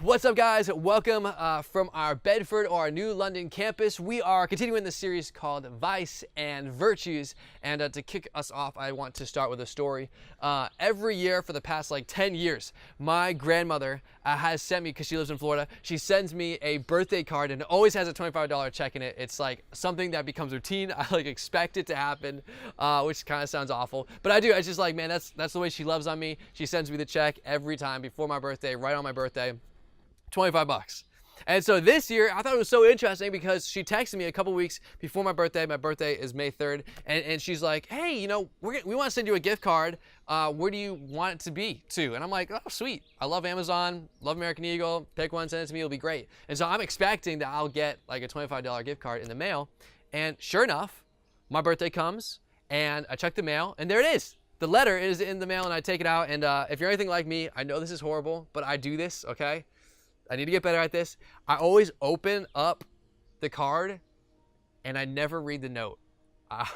What's up, guys? Welcome from our Bedford or our New London campus. We are continuing the series called Vice and Virtues. And to kick us off, I want to start with a story. Every year for the past 10 years, my grandmother has sent me, because she lives in Florida, she sends me a birthday card and it always has a $25 check in it. It's like something that becomes routine. I expect it to happen, which kind of sounds awful. But I do. It's just man, that's the way she loves on me. She sends me the check every time before my birthday, right on my birthday. 25 bucks. And so this year, I thought it was so interesting because she texted me a couple weeks before my birthday. My birthday is May 3rd. And she's like, hey, we want to send you a gift card. Where do you want it to be to? And I'm like, oh, sweet. I love Amazon, love American Eagle. Pick one, send it to me. It'll be great. And so I'm expecting that I'll get a $25 gift card in the mail. And sure enough, my birthday comes and I check the mail and there it is. The letter is in the mail and I take it out. And if you're anything like me, I know this is horrible, but I do this, okay? I need to get better at this. I always open up the card and I never read the note. I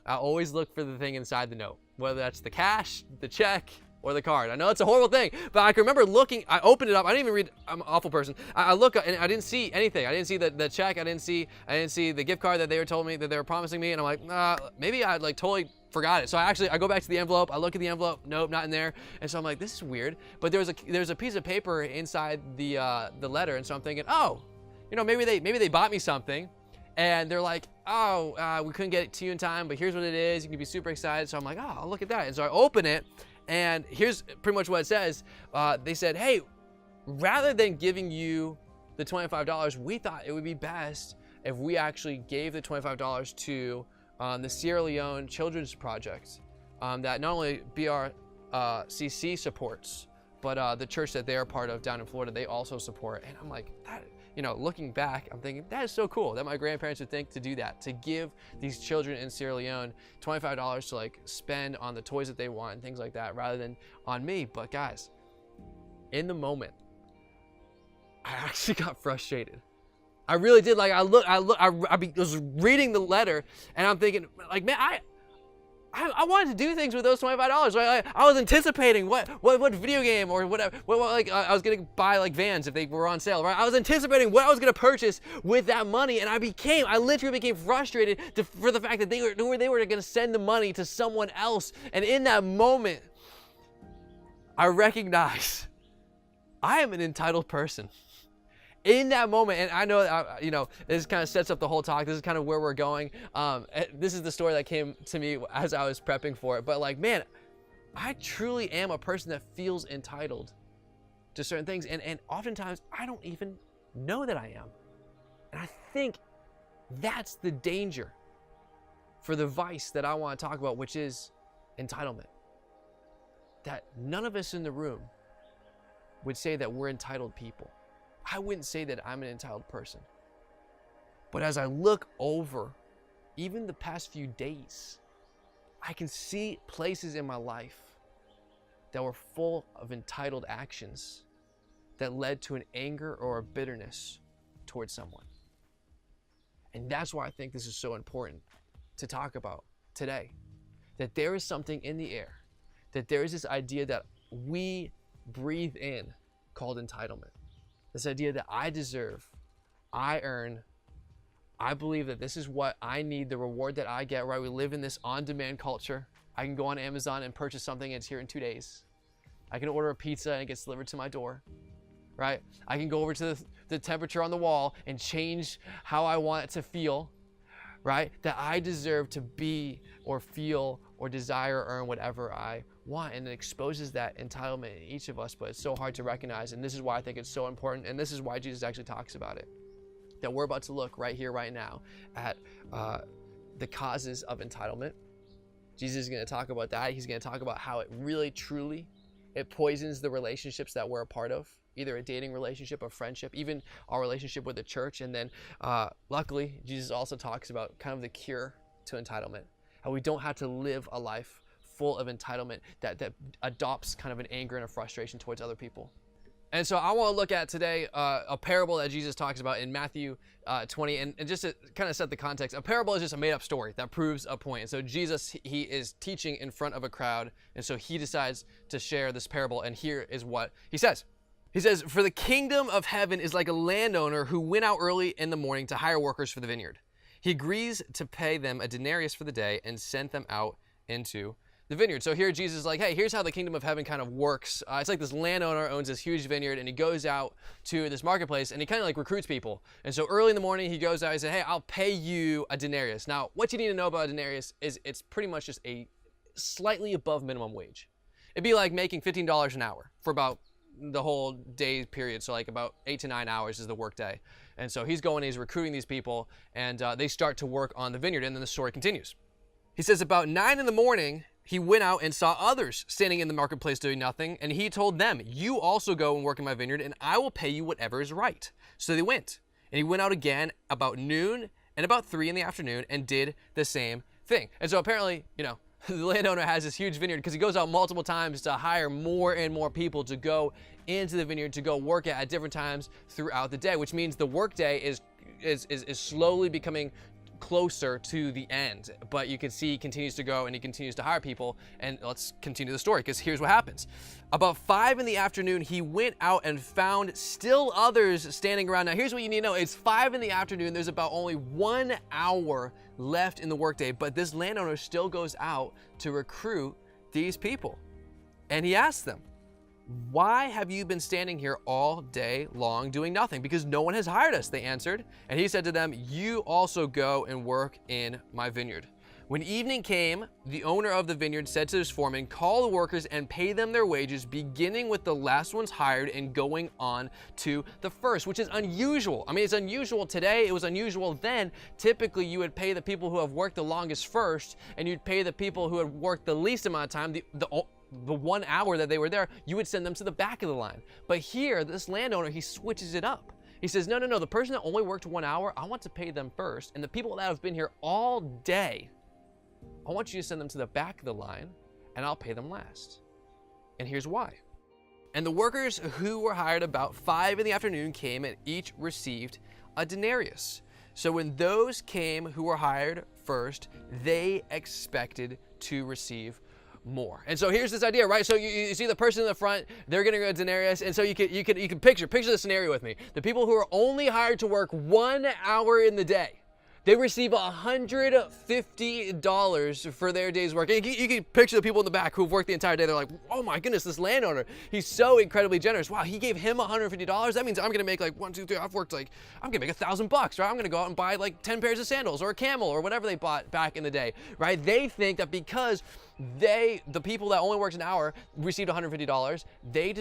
always look for the thing inside the note, whether that's the cash, the check, or the card. I know it's a horrible thing, but I can remember looking, I opened it up. I didn't even read, I'm an awful person. I look and I didn't see anything. I didn't see the check. I didn't see the gift card that they were told me that they were promising me. And I'm like, maybe I totally forgot it. So I go back to the envelope. I look at the envelope. Nope, not in there. And so I'm like, this is weird. But there's a piece of paper inside the letter. And so I'm thinking, oh, maybe they bought me something. And they're like, oh, we couldn't get it to you in time, but here's what it is. You can be super excited. So I'm like, oh, I'll look at that. And so I open it. And here's pretty much what it says. They said, hey, rather than giving you the $25, we thought it would be best if we actually gave the $25 to the Sierra Leone Children's Project that not only BRCC supports, but the church that they are part of down in Florida, they also support. And I'm like, that, looking back, I'm thinking, that is so cool that my grandparents would think to do that, to give these children in Sierra Leone $25 to spend on the toys that they want and things like that, rather than on me. But guys, in the moment, I actually got frustrated. I really did. I was reading the letter and I'm thinking, man, I wanted to do things with those $25. I was anticipating what video game or whatever. I was gonna buy Vans if they were on sale, right? I was anticipating what I was gonna purchase with that money, and I literally became frustrated for the fact that they were gonna send the money to someone else. And in that moment, I recognized I am an entitled person. In that moment, and I know, this kind of sets up the whole talk. This is kind of where we're going. This is the story that came to me as I was prepping for it. But man, I truly am a person that feels entitled to certain things. And oftentimes, I don't even know that I am. And I think that's the danger for the vice that I want to talk about, which is entitlement. That none of us in the room would say that we're entitled people. I wouldn't say that I'm an entitled person. But as I look over even the past few days, I can see places in my life that were full of entitled actions that led to an anger or a bitterness towards someone. And that's why I think this is so important to talk about today. That there is something in the air, that there is this idea that we breathe in called entitlement. This idea that I deserve, I earn, I believe that this is what I need, the reward that I get, right? We live in this on-demand culture. I can go on Amazon and purchase something and it's here in 2 days. I can order a pizza and it gets delivered to my door, right? I can go over to the temperature on the wall and change how I want it to feel, right? That I deserve to be or feel or desire or earn whatever I want. And it exposes that entitlement in each of us, but it's so hard to recognize. And this is why I think it's so important. And this is why Jesus actually talks about it. That we're about to look right here, right now at the causes of entitlement. Jesus is going to talk about that. He's going to talk about how it really, truly, it poisons the relationships that we're a part of. Either a dating relationship, a friendship, even our relationship with the church. And then luckily, Jesus also talks about kind of the cure to entitlement. How we don't have to live a life full of entitlement that adopts kind of an anger and a frustration towards other people. And so I want to look at today a parable that Jesus talks about in Matthew 20. And just to kind of set the context, a parable is just a made-up story that proves a point. And so Jesus, he is teaching in front of a crowd. And so he decides to share this parable. And here is what he says. He says, "For the kingdom of heaven is like a landowner who went out early in the morning to hire workers for the vineyard. He agrees to pay them a denarius for the day and sent them out into the vineyard." So here Jesus is like, hey, here's how the kingdom of heaven kind of works. It's like this landowner owns this huge vineyard, and he goes out to this marketplace, and he kind of like recruits people. And so early in the morning, he goes out and says, hey, I'll pay you a denarius. Now, what you need to know about a denarius is it's pretty much just a slightly above minimum wage. It'd be like making $15 an hour for about the whole day period. So like about 8 to 9 hours is the work day. And so he's recruiting these people, and they start to work on the vineyard, and then the story continues. He says, about 9 in the morning, he went out and saw others standing in the marketplace doing nothing, and he told them, you also go and work in my vineyard, and I will pay you whatever is right. So they went, and he went out again about noon and about 3 in the afternoon and did the same thing. And so apparently, the landowner has this huge vineyard because he goes out multiple times to hire more and more people to go into the vineyard, to go work at different times throughout the day, which means the work day is slowly becoming closer to the end. But you can see he continues to go and he continues to hire people. And let's continue the story, because here's what happens. About 5 in the afternoon, he went out and found still others standing around. Now here's what you need to know. It's 5 in the afternoon. There's about only 1 hour left in the workday, but this landowner still goes out to recruit these people. And he asks them, why have you been standing here all day long doing nothing? Because no one has hired us, they answered. And he said to them, you also go and work in my vineyard. When evening came, the owner of the vineyard said to his foreman, call the workers and pay them their wages, beginning with the last ones hired and going on to the first, which is unusual. I mean, it's unusual today. It was unusual then. Typically, you would pay the people who have worked the longest first, and you'd pay the people who had worked the least amount of time, the 1 hour that they were there, you would send them to the back of the line. But here, this landowner, he switches it up. He says, no, the person that only worked 1 hour, I want to pay them first. And the people that have been here all day, I want you to send them to the back of the line, and I'll pay them last. And here's why. And the workers who were hired about 5 in the afternoon came, and each received a denarius. So when those came who were hired first, they expected to receive more. And so here's this idea, right? So you see the person in the front, they're getting a denarius, and so you can picture the scenario with me. The people who are only hired to work 1 hour in the day, they receive $150 for their day's work. And you can picture the people in the back who've worked the entire day. They're like, oh my goodness, this landowner, he's so incredibly generous. Wow, he gave him $150. That means I'm gonna make like I'm gonna make $1,000, right? I'm gonna go out and buy like 10 pairs of sandals or a camel or whatever they bought back in the day, right? They think that because the people that only worked an hour received $150, they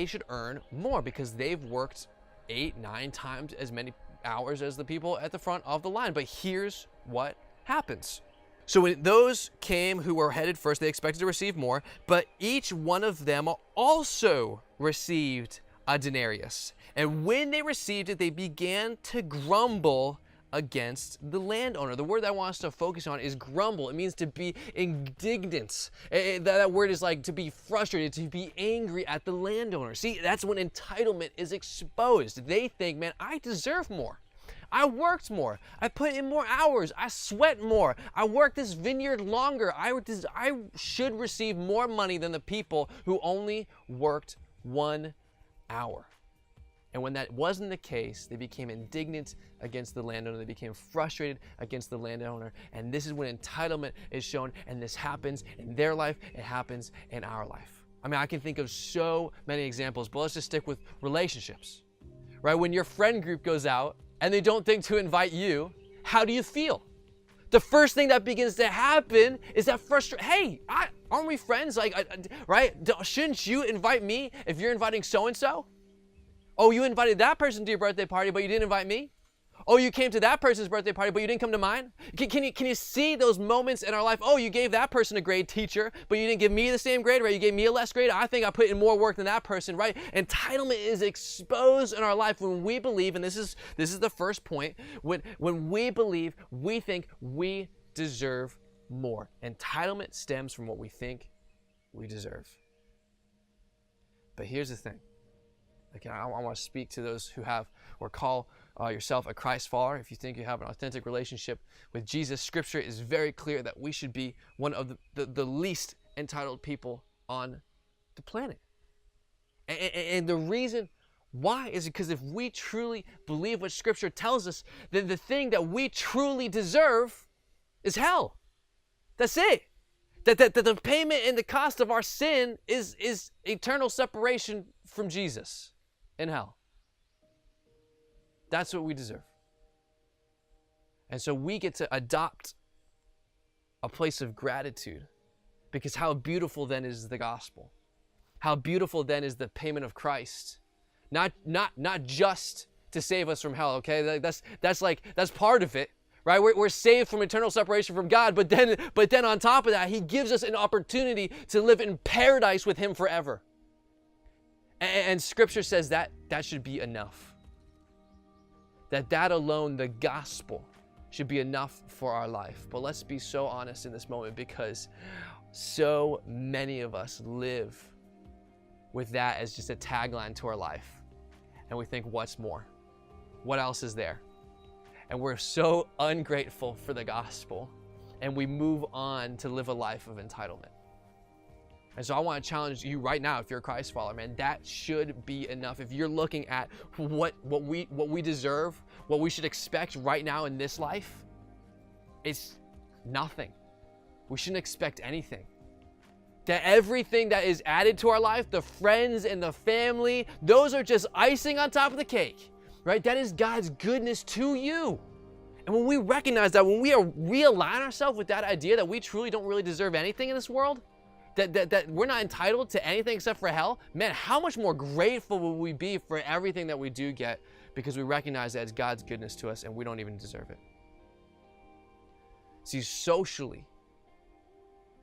should earn more because they've worked 8, 9 times as many hours as the people at the front of the line. But here's what happens. So when those came who were headed first, they expected to receive more, but each one of them also received a denarius. And when they received it, they began to grumble against the landowner. The word that I want us to focus on is grumble. It means to be indignant. That word is like to be frustrated, to be angry at the landowner. See, that's when entitlement is exposed. They think, man, I deserve more. I worked more. I put in more hours. I sweat more. I worked this vineyard longer. I should receive more money than the people who only worked 1 hour. And when that wasn't the case, they became indignant against the landowner. They became frustrated against the landowner. And this is when entitlement is shown. And this happens in their life. It happens in our life. I mean, I can think of so many examples, but let's just stick with relationships, right? When your friend group goes out and they don't think to invite you, how do you feel? The first thing that begins to happen is that frustration. Hey, aren't we friends? Right? Shouldn't you invite me if you're inviting so-and-so? Oh, you invited that person to your birthday party, but you didn't invite me? Oh, you came to that person's birthday party, but you didn't come to mine? Can you see those moments in our life? Oh, you gave that person a grade, teacher, but you didn't give me the same grade, right? You gave me a less grade. I think I put in more work than that person, right? Entitlement is exposed in our life when we believe, and this is the first point, when we believe, we think we deserve more. Entitlement stems from what we think we deserve. But here's the thing. Again, I want to speak to those who have or call yourself a Christ follower. If you think you have an authentic relationship with Jesus, Scripture is very clear that we should be one of the least entitled people on the planet. And the reason why is because if we truly believe what Scripture tells us, then the thing that we truly deserve is hell. That's it. That the payment and the cost of our sin is eternal separation from Jesus in hell. That's what we deserve. And so we get to adopt a place of gratitude, because how beautiful then is the gospel. How beautiful then is the payment of Christ. Not just to save us from hell, okay? That's part of it, right? We're saved from eternal separation from God, but then on top of that, he gives us an opportunity to live in paradise with him forever. And Scripture says that should be enough. That alone, the gospel, should be enough for our life. But let's be so honest in this moment, because so many of us live with that as just a tagline to our life. And we think, what's more? What else is there? And we're so ungrateful for the gospel, and we move on to live a life of entitlement. And so I want to challenge you right now, if you're a Christ follower, man, that should be enough. If you're looking at what we deserve, what we should expect right now in this life, it's nothing. We shouldn't expect anything. That everything that is added to our life, the friends and the family, those are just icing on top of the cake, right? That is God's goodness to you. And when we recognize that, when we realign ourselves with that idea that we truly don't really deserve anything in this world, that we're not entitled to anything except for hell, man, how much more grateful will we be for everything that we do get, because we recognize that it's God's goodness to us and we don't even deserve it. See, socially,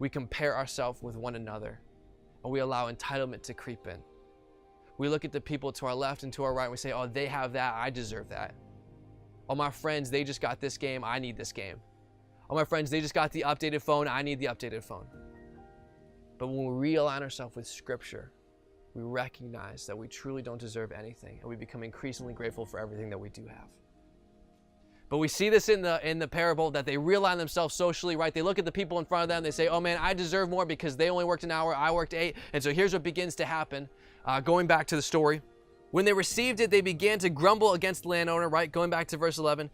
we compare ourselves with one another, and we allow entitlement to creep in. We look at the people to our left and to our right, and we say, oh, they have that, I deserve that. Oh, my friends, they just got this game, I need this game. Oh, my friends, they just got the updated phone, I need the updated phone. But when we realign ourselves with Scripture, we recognize that we truly don't deserve anything, and we become increasingly grateful for everything that we do have. But we see this in the parable, that they realign themselves socially, right? They look at the people in front of them, they say, oh man, I deserve more because they only worked an hour, I worked 8. And so here's what begins to happen. Going back to the story. When they received it, they began to grumble against the landowner, right? Going back to verse 11.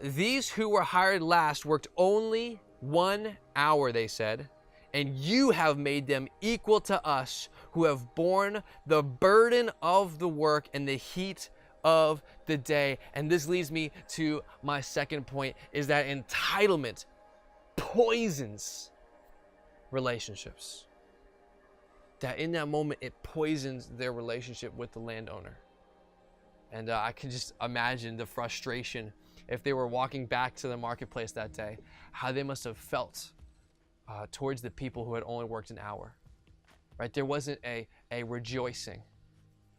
These who were hired last worked only 1 hour, they said, and you have made them equal to us, who have borne the burden of the work and the heat of the day. And this leads me to my second point, is that entitlement poisons relationships. That in that moment, it poisons their relationship with the landowner. And I can just imagine the frustration if they were walking back to the marketplace that day, how they must have felt towards the people who had only worked an hour, right? There wasn't a rejoicing,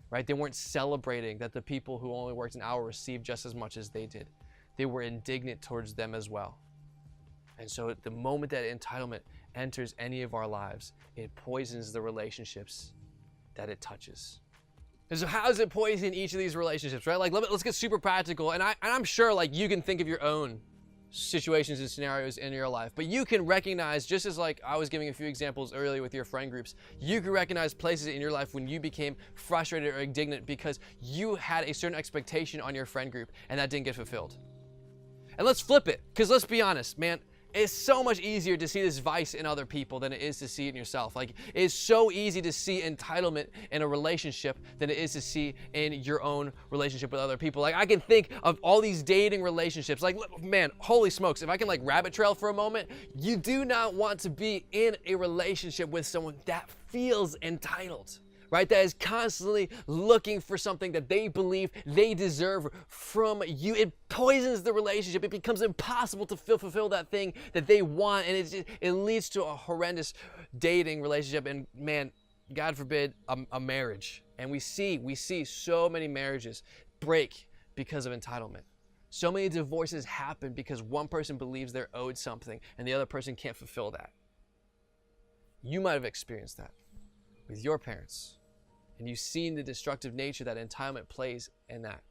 right? They weren't celebrating that the people who only worked an hour received just as much as they did. They were indignant towards them as well. And so at the moment that entitlement enters any of our lives, it poisons the relationships that it touches. And so how does it poison each of these relationships, right? Like, let's get super practical. And I'm sure like you can think of your own situations and scenarios in your life, but you can recognize, just as like I was giving a few examples earlier with your friend groups, you can recognize places in your life when you became frustrated or indignant because you had a certain expectation on your friend group and that didn't get fulfilled. And let's flip it, because let's be honest, man, it's so much easier to see this vice in other people than it is to see it in yourself. Like, it's so easy to see entitlement in a relationship than it is to see in your own relationship with other people. Like, I can think of all these dating relationships. Like, man, holy smokes, if I can like rabbit trail for a moment, you do not want to be in a relationship with someone that feels entitled, right? That is constantly looking for something that they believe they deserve from you. It poisons the relationship. It becomes impossible to fulfill that thing that they want, and it leads to a horrendous dating relationship, and man, God forbid, a marriage. And we see so many marriages break because of entitlement. So many divorces happen because one person believes they're owed something and the other person can't fulfill that. You might have experienced that with your parents, and you've seen the destructive nature that entitlement plays in that.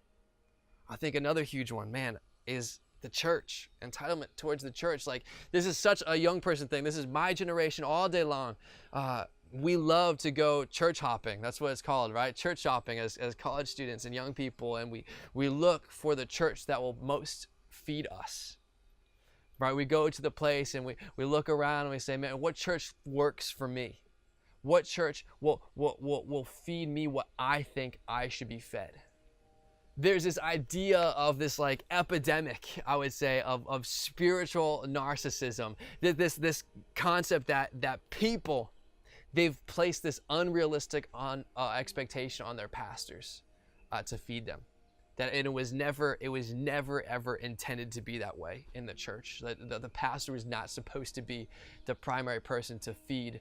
I think another huge one, man, is the church. Entitlement towards the church. Like, this is such a young person thing. This is my generation all day long. we love to go church hopping. That's what it's called, right? Church shopping as college students and young people. And we look for the church that will most feed us, right? We go to the place and we look around and we say, man, what church works for me? What church will feed me what I think I should be fed? There's this idea of this like epidemic, I would say, of spiritual narcissism. This concept that people, they've placed this unrealistic expectation on their pastors to feed them. It was never ever intended to be that way in the church. The pastor was not supposed to be the primary person to feed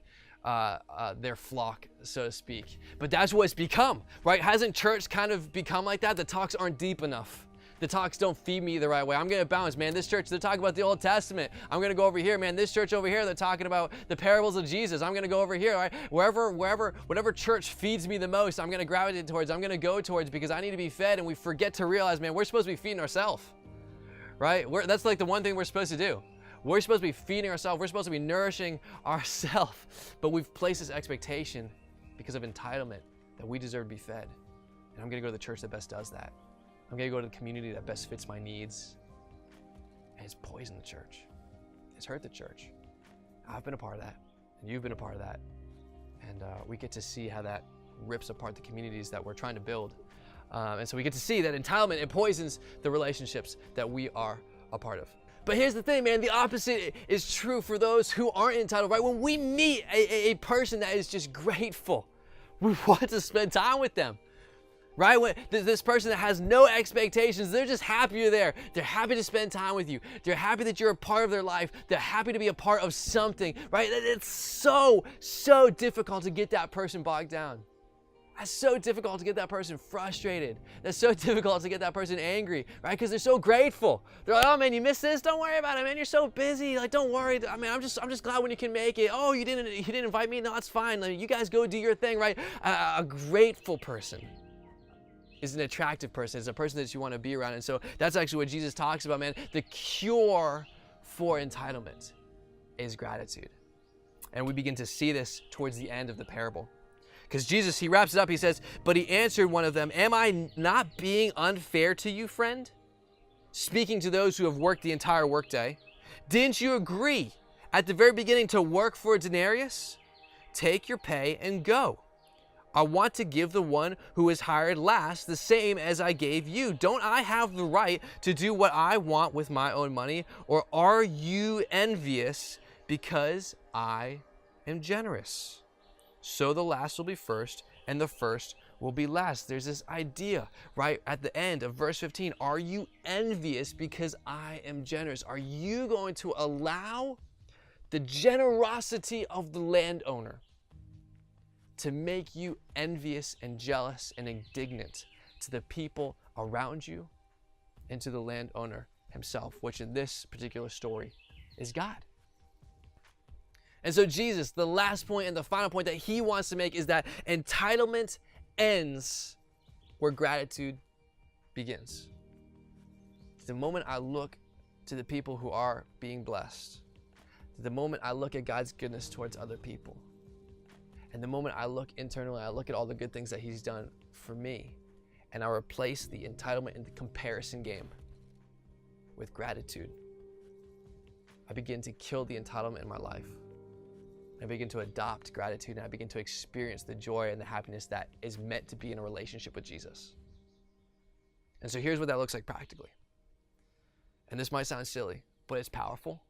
their flock, so to speak. But that's what it's become, right? Hasn't church kind of become like that? The talks aren't deep enough. The talks don't feed me the right way. I'm going to bounce, man. This church, they're talking about the Old Testament. I'm going to go over here, man. This church over here, they're talking about the parables of Jesus. I'm going to go over here, right? Whatever church feeds me the most, I'm going to gravitate towards. I'm going to go towards because I need to be fed. And we forget to realize, man, we're supposed to be feeding ourselves, right? That's like the one thing we're supposed to do. We're supposed to be feeding ourselves. We're supposed to be nourishing ourselves. But we've placed this expectation because of entitlement that we deserve to be fed. And I'm going to go to the church that best does that. I'm going to go to the community that best fits my needs. And it's poisoned the church. It's hurt the church. I've been a part of that. And you've been a part of that. And we get to see how that rips apart the communities that we're trying to build. And so we get to see that entitlement, it poisons the relationships that we are a part of. But here's the thing, man, the opposite is true for those who aren't entitled, right? When we meet a person that is just grateful, we want to spend time with them, right? When this person that has no expectations, they're just happy you're there. They're happy to spend time with you. They're happy that you're a part of their life. They're happy to be a part of something, right? It's so difficult to get that person bogged down. That's so difficult to get that person frustrated. That's so difficult to get that person angry, right? Because they're so grateful. They're like, oh man, you missed this? Don't worry about it, man. You're so busy. Like, don't worry. I mean, I'm just glad when you can make it. Oh, you didn't invite me? No, it's fine. Like, you guys go do your thing, right? A grateful person is an attractive person. It's a person that you want to be around. And so that's actually what Jesus talks about, man. The cure for entitlement is gratitude. And we begin to see this towards the end of the parable. Because Jesus, he wraps it up, he says, but he answered one of them, am I not being unfair to you, friend? Speaking to those who have worked the entire workday. Didn't you agree at the very beginning to work for a denarius? Take your pay and go. I want to give the one who is hired last the same as I gave you. Don't I have the right to do what I want with my own money? Or are you envious because I am generous? So the last will be first, and the first will be last. There's this idea, right, at the end of verse 15. Are you envious because I am generous? Are you going to allow the generosity of the landowner to make you envious and jealous and indignant to the people around you and to the landowner himself, which in this particular story is God? And so Jesus, the last point and the final point that he wants to make is that entitlement ends where gratitude begins. The moment I look to the people who are being blessed, the moment I look at God's goodness towards other people, and the moment I look internally, I look at all the good things that he's done for me, and I replace the entitlement and the comparison game with gratitude, I begin to kill the entitlement in my life. I begin to adopt gratitude, and I begin to experience the joy and the happiness that is meant to be in a relationship with Jesus. And so here's what that looks like practically. And this might sound silly, but it's powerful.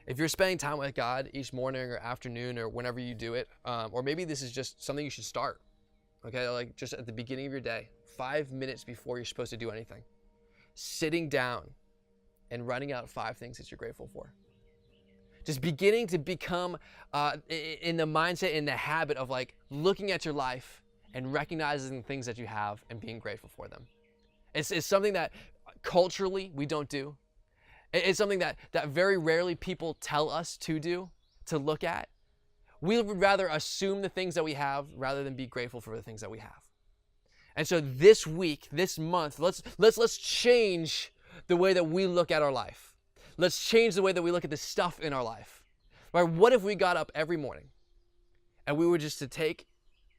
If you're spending time with God each morning or afternoon or whenever you do it, or maybe this is just something you should start, okay? Like just at the beginning of your day, 5 minutes before you're supposed to do anything, sitting down and writing out 5 things that you're grateful for. Just beginning to become in the mindset, in the habit of like looking at your life and recognizing the things that you have and being grateful for them. It's something that culturally we don't do. It's something that very rarely people tell us to do, to look at. We would rather assume the things that we have rather than be grateful for the things that we have. And so this week, this month, let's change the way that we look at our life. Let's change the way that we look at the stuff in our life. Right? What if we got up every morning and we were just to take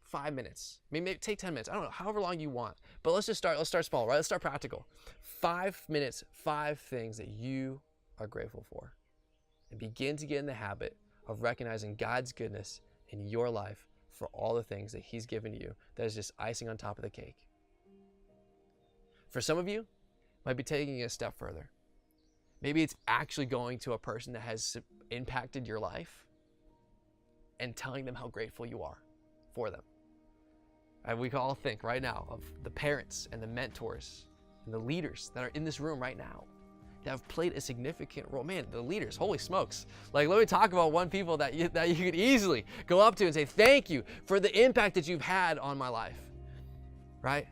5 minutes, maybe take 10 minutes, I don't know, however long you want, but let's start small, right? Let's start practical. 5 minutes, 5 things that you are grateful for, and begin to get in the habit of recognizing God's goodness in your life for all the things that he's given you that is just icing on top of the cake. For some of you, it might be taking it a step further. Maybe it's actually going to a person that has impacted your life and telling them how grateful you are for them. And we can all think right now of the parents and the mentors and the leaders that are in this room right now that have played a significant role. Man, the leaders, holy smokes. Like, let me talk about one people that you could easily go up to and say, thank you for the impact that you've had on my life, right?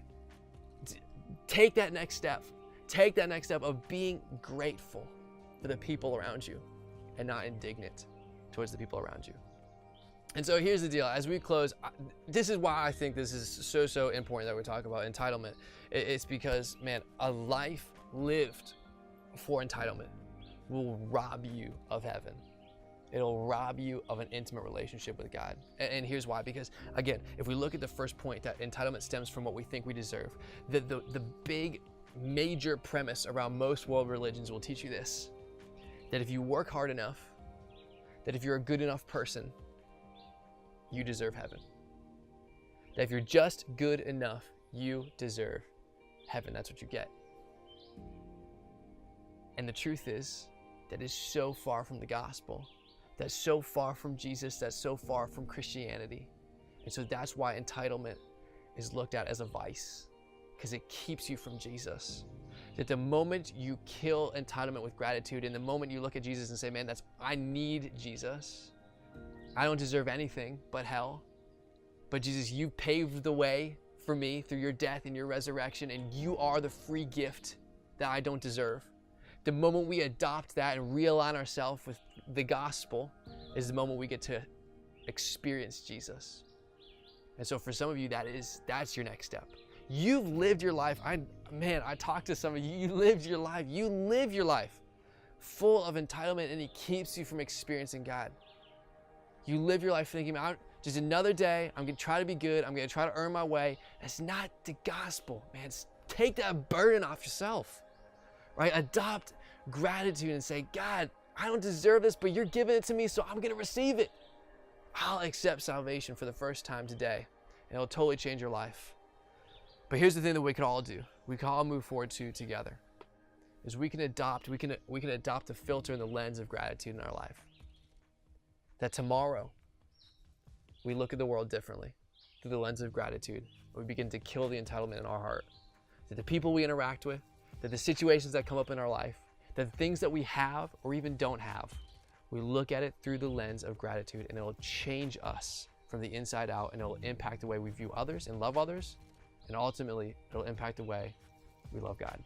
Take that next step. Take that next step of being grateful for the people around you and not indignant towards the people around you. And so here's the deal. As we close, this is why I think this is so important that we talk about entitlement. It's because, man, a life lived for entitlement will rob you of heaven. It'll rob you of an intimate relationship with God. And here's why. Because, again, if we look at the first point, that entitlement stems from what we think we deserve, the big major premise around most world religions will teach you this: that if you work hard enough, that if you're a good enough person, you deserve heaven. That if you're just good enough, you deserve heaven. That's what you get. And the truth is, that is so far from the gospel. That's so far from Jesus. That's so far from Christianity. And so that's why entitlement is looked at as a vice, because it keeps you from Jesus. That the moment you kill entitlement with gratitude, and the moment you look at Jesus and say, man, I need Jesus. I don't deserve anything but hell. But Jesus, you paved the way for me through your death and your resurrection, and you are the free gift that I don't deserve. The moment we adopt that and realign ourselves with the gospel is the moment we get to experience Jesus. And so for some of you, that's your next step. You've lived your life. I talked to some of you. You lived your life. You live your life full of entitlement, and he keeps you from experiencing God. You live your life thinking, just another day, I'm going to try to be good. I'm going to try to earn my way. That's not the gospel, man. Take that burden off yourself, right? Adopt gratitude and say, God, I don't deserve this, but you're giving it to me, so I'm going to receive it. I'll accept salvation for the first time today, and it'll totally change your life. But here's the thing that we can all do. We can all move forward to together. Is we can adopt the filter and the lens of gratitude in our life. That tomorrow we look at the world differently through the lens of gratitude. We begin to kill the entitlement in our heart. That the people we interact with, that the situations that come up in our life, that the things that we have or even don't have, we look at it through the lens of gratitude, and it'll change us from the inside out, and it'll impact the way we view others and love others, and ultimately it'll impact the way we love God.